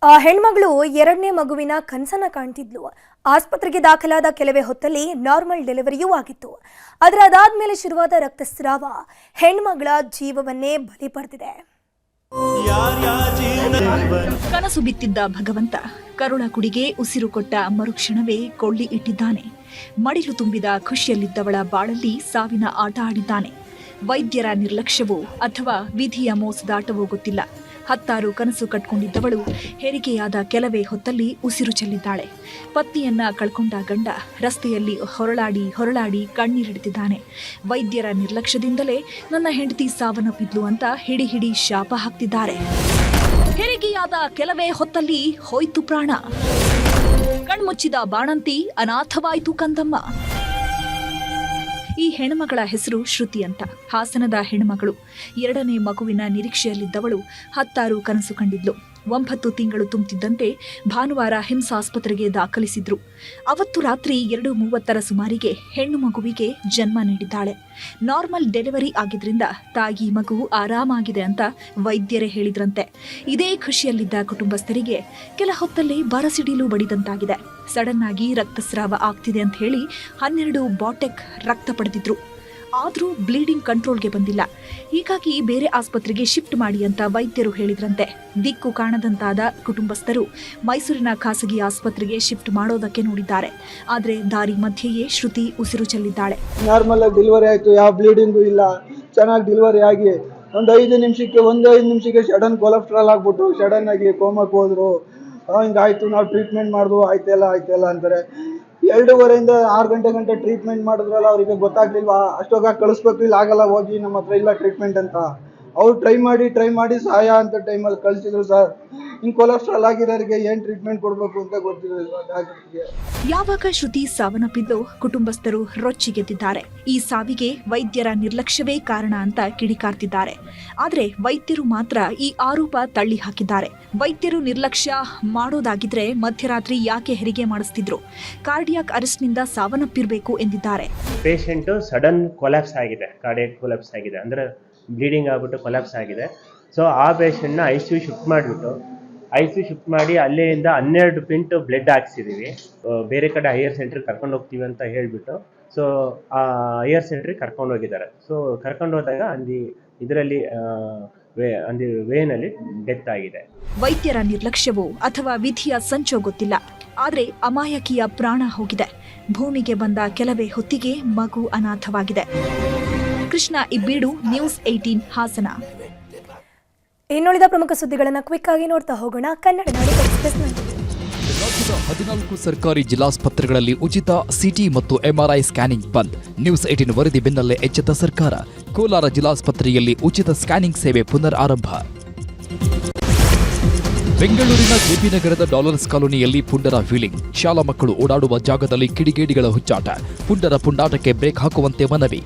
ಆ ಹೆಣ್ಮಗಳು ಎರಡನೇ ಮಗುವಿನ ಕನಸನ್ನ ಕಾಣ್ತಿದ್ಲು. ಆಸ್ಪತ್ರೆಗೆ ದಾಖಲಾದ ಕೆಲವೇ ಹೊತ್ತಲ್ಲಿ ನಾರ್ಮಲ್ ಡೆಲಿವರಿಯೂ ಆಗಿತ್ತು. ಆದರೆ ಅದಾದ್ಮೇಲೆ ಶುರುವಾದ ರಕ್ತಸ್ರಾವ ಹೆಣ್ಮಗಳ ಜೀವವನ್ನೇ ಬಲಿ ಪಡೆದಿದೆ. ಕನಸು ಬಿತ್ತಿದ್ದ ಭಗವಂತ ಕರುಳ ಕುಡಿಗೆ ಉಸಿರು ಕೊಟ್ಟ ಮರುಕ್ಷಣವೇ ಕೊಳ್ಳಿ ಇಟ್ಟಿದ್ದಾನೆ. ಮಡಿಲು ತುಂಬಿದ ಖುಷಿಯಲ್ಲಿದ್ದವಳ ಬಾಳಲ್ಲಿ ಸಾವಿನ ಆಟ ಆಡಿದ್ದಾನೆ. ವೈದ್ಯರ ನಿರ್ಲಕ್ಷ್ಯವೋ ಅಥವಾ ವಿಧಿಯ ಮೋಸದಾಟವೋ ಗೊತ್ತಿಲ್ಲ. 10 ಕನಸು ಕಟ್ಕೊಂಡಿದ್ದವಳು ಹೆರಿಗೆಯಾದ ಕೆಲವೇ ಹೊತ್ತಲ್ಲಿ ಉಸಿರು ಚೆಲ್ಲಿದ್ದಾಳೆ. ಪತ್ನಿಯನ್ನ ಕಳ್ಕೊಂಡ ಗಂಡ ರಸ್ತೆಯಲ್ಲಿ ಹೊರಳಾಡಿ ಕಣ್ಣೀರಿಡ್ತಿದ್ದಾನೆ. ವೈದ್ಯರ ನಿರ್ಲಕ್ಷ್ಯದಿಂದಲೇ ನನ್ನ ಹೆಂಡತಿ ಸಾವನ್ನಪ್ಪಿದ್ಲು ಅಂತ ಹಿಡಿ ಶಾಪ ಹಾಕ್ತಿದ್ದಾರೆ. ಹೆರಿಗೆಯಾದ ಕೆಲವೇ ಹೊತ್ತಲ್ಲಿ ಹೋಯ್ತು ಪ್ರಾಣ. ಕಣ್ಮುಚ್ಚಿದ ಬಾಣಂತಿ ಅನಾಥವಾಯಿತು ಕಂದಮ್ಮ. ಈ ಹೆಣ್ಮಗಳ ಹೆಸರು ಶ್ರುತಿ ಅಂತ. ಹಾಸನದ ಹೆಣ್ಮಗಳು. 2ನೇ ಮಗುವಿನ ನಿರೀಕ್ಷೆಯಲ್ಲಿದ್ದವಳು 10 ಕನಸು ಕಂಡಿದ್ಲು. 9 ತಿಂಗಳು ತುಂಬುತ್ತಿದ್ದಂತೆ ಭಾನುವಾರ ಹಿಮ್ಸ್ ಆಸ್ಪತ್ರೆಗೆ ದಾಖಲಿಸಿದ್ರು. ಅವತ್ತು ರಾತ್ರಿ 2:30 ಸುಮಾರಿಗೆ ಹೆಣ್ಣು ಮಗುವಿಗೆ ಜನ್ಮ ನೀಡಿದ್ದಾಳೆ. ನಾರ್ಮಲ್ ಡೆಲಿವರಿ ಆಗಿದ್ರಿಂದ ತಾಯಿ ಮಗು ಆರಾಮಾಗಿದೆ ಅಂತ ವೈದ್ಯರೇ ಹೇಳಿದ್ರಂತೆ. ಇದೇ ಖುಷಿಯಲ್ಲಿದ್ದ ಕುಟುಂಬಸ್ಥರಿಗೆ ಕೆಲ ಹೊತ್ತಲ್ಲೇ ಬರಸಿಡಿಲು ಬಡಿದಂತಾಗಿದೆ. ಸಡನ್ ಆಗಿ ರಕ್ತಸ್ರಾವ ಆಗ್ತಿದೆ ಅಂತ ಹೇಳಿ 12 ಬಾಟೆಕ್ ರಕ್ತ ಪಡೆದಿದ್ರು. ಆದರೂ ಬ್ಲೀಡಿಂಗ್ ಕಂಟ್ರೋಲ್ಗೆ ಬಂದಿಲ್ಲ. ಹೀಗಾಗಿ ಬೇರೆ ಆಸ್ಪತ್ರೆಗೆ ಶಿಫ್ಟ್ ಮಾಡಿ ಅಂತ ವೈದ್ಯರು ಹೇಳಿದ್ರಂತೆ. ದಿಕ್ಕು ಕಾಣದಂತಾದ ಕುಟುಂಬಸ್ಥರು ಮೈಸೂರಿನ ಖಾಸಗಿ ಆಸ್ಪತ್ರೆಗೆ ಶಿಫ್ಟ್ ಮಾಡೋದಕ್ಕೆ ನೋಡಿದ್ದಾರೆ. ಆದರೆ ದಾರಿ ಮಧ್ಯೆಯೇ ಶ್ರುತಿ ಉಸಿರು ಚೆಲ್ಲಿದ್ದಾಳೆ. ನಾರ್ಮಲ್ ಆಗಿ ಡೆಲಿವರಿ ಆಯಿತು, ಯಾವ ಬ್ಲೀಡಿಂಗು ಇಲ್ಲ, ಚೆನ್ನಾಗಿ ಡೆಲಿವರಿ ಆಗಿ ಒಂದು 5 ನಿಮಿಷಕ್ಕೆ ಸಡನ್ ಕೊಲೆಸ್ಟ್ರಾಲ್ ಆಗ್ಬಿಟ್ಟು ಸಡನ್ ಆಗಿ ಕೋಮಕ್ಕೆ ಹೋದ್ರು. ಹಿಂಗಾಯ್ತು, ನಾವು ಟ್ರೀಟ್ಮೆಂಟ್ ಮಾಡಿದ್ವು, ಆಯ್ತಲ್ಲ ಅಂತಾರೆ. 2:30 6 ಗಂಟೆ ಟ್ರೀಟ್ಮೆಂಟ್ ಮಾಡಿದ್ರಲ್ಲ, ಅವರಿಗೆ ಗೊತ್ತಾಗ್ಲಿಲ್ವಾ ಅಷ್ಟೊಂದು ಕಳಿಸ್ಬೇಕು, ಇಲ್ಲ ಆಗಲ್ಲ, ಹೋಗಿ ನಮ್ಮ ಹತ್ರ ಇಲ್ಲ ಟ್ರೀಟ್ಮೆಂಟ್ ಅಂತ. ಅವ್ರು ಟ್ರೈ ಮಾಡಿ ಸಹಾಯ ಅಂತ ಟೈಮಲ್ಲಿ ಕಳಿಸಿದ್ರು ಸರ್. ಹಿಂಗೆ ಕೊಲೆಸ್ಟ್ರಾಲ್ ಆಗಿರೋರಿಗೆ ಏನು ಟ್ರೀಟ್ಮೆಂಟ್ ಕೊಡಬೇಕು ಅಂತ ಗೊತ್ತಿರಲಿಲ್ಲ ಡಾಕ್ಟರ್ಗೆ. ಯಾವಾಗ ಶ್ರುತಿ ಸಾವನ್ನಪ್ಪಿದ್ದು ಕುಟುಂಬಸ್ಥರು ರೊಚ್ಚಿಗೆದ್ದಿದ್ದಾರೆ. ಈ ಸಾವಿಗೆ ವೈದ್ಯರ ನಿರ್ಲಕ್ಷ್ಯವೇ ಕಾರಣ ಅಂತ ಕಿಡಿಕಾರ್ತಿದ್ದಾರೆ. ಆದರೆ ವೈದ್ಯರು ಮಾತ್ರ ಈ ಆರೋಪ ತಳ್ಳಿ ಹಾಕಿದ್ದಾರೆ. ವೈದ್ಯರು ನಿರ್ಲಕ್ಷ್ಯ ಮಾಡೋದಾಗಿದ್ರೆ ಮಧ್ಯರಾತ್ರಿ ಯಾಕೆ ಹೆರಿಗೆ ಮಾಡಿಸ್ತಿದ್ರು? ಕಾರ್ಡಿಯಾಕ್ ಅರೆಸ್ಟ್ನಿಂದ ಸಾವನ್ನಪ್ಪಿರಬೇಕು ಎಂದಿದ್ದಾರೆ. ಪೇಷಂಟು ಸಡನ್ ಕೊಲ್ಯಾಪ್ಸ್ ಆಗಿದೆ, ಕಾರ್ಡಿಯಾಕ್ ಕೊಲ್ಯಾಪ್ಸ್ ಆಗಿದೆ, ಅಂದರೆ ಬ್ಲೀಡಿಂಗ್ ಆಗ್ಬಿಟ್ಟು ಕೊಲ್ಯಾಪ್ಸ್ ಆಗಿದೆ. ಸೊ ಆ ಪೇಷಂಟ್ನ ICU ಶಿಫ್ಟ್ ಮಾಡಿ ಅಲ್ಲಿಂದ 12 ಪಿಂಟ್ ಬ್ಲಡ್ ಹಾಕ್ಸಿದ್ದೀವಿ. ಬೇರೆ ಕಡೆ ಹೈಯರ್ ಸೆಂಟ್ರಿಗೆ ಕರ್ಕೊಂಡು ಹೋಗ್ತೀವಿ ಅಂತ ಹೇಳಿಬಿಟ್ಟು ಸೊ ಆ ಹೈಯರ್ ಸೆಂಟ್ರಿಗೆ ಕರ್ಕೊಂಡು ಹೋಗಿದ್ದಾರೆ. ಸೊ ಕರ್ಕೊಂಡು ಹೋದಾಗ ಇದರಲ್ಲಿ ವೇನಲ್ಲಿ ಡೆತ್ ಆಗಿದೆ. ವೈದ್ಯರ ನಿರ್ಲಕ್ಷ್ಯವೋ ಅಥವಾ ವಿಧಿಯ ಸಂಚೋ ಗೊತ್ತಿಲ್ಲ. ಆದರೆ ಅಮಾಯಕಿಯ ಪ್ರಾಣ ಹೋಗಿದೆ. ಭೂಮಿಗೆ ಬಂದ ಕೆಲವೇ ಹೊತ್ತಿಗೆ ಮಗು ಅನಾಥವಾಗಿದೆ. ಕೃಷ್ಣ ಇಬ್ಬೀಡು, ನ್ಯೂಸ್ 18 ಹಾಸನ. ಇನ್ನುಳಿದ ಪ್ರಮುಖ ಸುದ್ದಿಗಳನ್ನು ಕ್ವಿಕ್ ಆಗಿ ನೋಡ್ತಾ ಹೋಗೋಣ. ಕನ್ನಡ ನಾಡು ಎಕ್ಸ್‌ಪ್ರೆಸ್‌ನಲ್ಲಿ ರಾಜ್ಯದ 14 ಸರ್ಕಾರಿ ಜಿಲ್ಲಾಸ್ಪತ್ರೆಗಳಲ್ಲಿ ಉಚಿತ ಸಿಟಿ ಮತ್ತು MRI ಸ್ಕ್ಯಾನಿಂಗ್ ಬಂದ್. ನ್ಯೂಸ್ 18 ವರದಿ ಬೆನ್ನಲ್ಲೇ ಎಚ್ಚೆತ್ತ ಸರ್ಕಾರ. ಕೋಲಾರ ಜಿಲ್ಲಾಸ್ಪತ್ರೆಯಲ್ಲಿ ಉಚಿತ ಸ್ಕ್ಯಾನಿಂಗ್ ಸೇವೆ ಪುನರ್ ಆರಂಭ. ಬೆಂಗಳೂರಿನ ಜೆಪಿ ನಗರದ ಡಾಲರ್ಸ್ ಕಾಲೋನಿಯಲ್ಲಿ ಪುಂಡರ ವೀಲಿಂಗ್. ಶಾಲಾ ಮಕ್ಕಳು ಓಡಾಡುವ ಜಾಗದಲ್ಲಿ ಕಿಡಿಗೇಡಿಗಳ ಹುಚ್ಚಾಟ. ಪುಂಡರ ಪುಂಡಾಟಕ್ಕೆ ಬ್ರೇಕ್ ಹಾಕುವಂತೆ ಮನವಿ.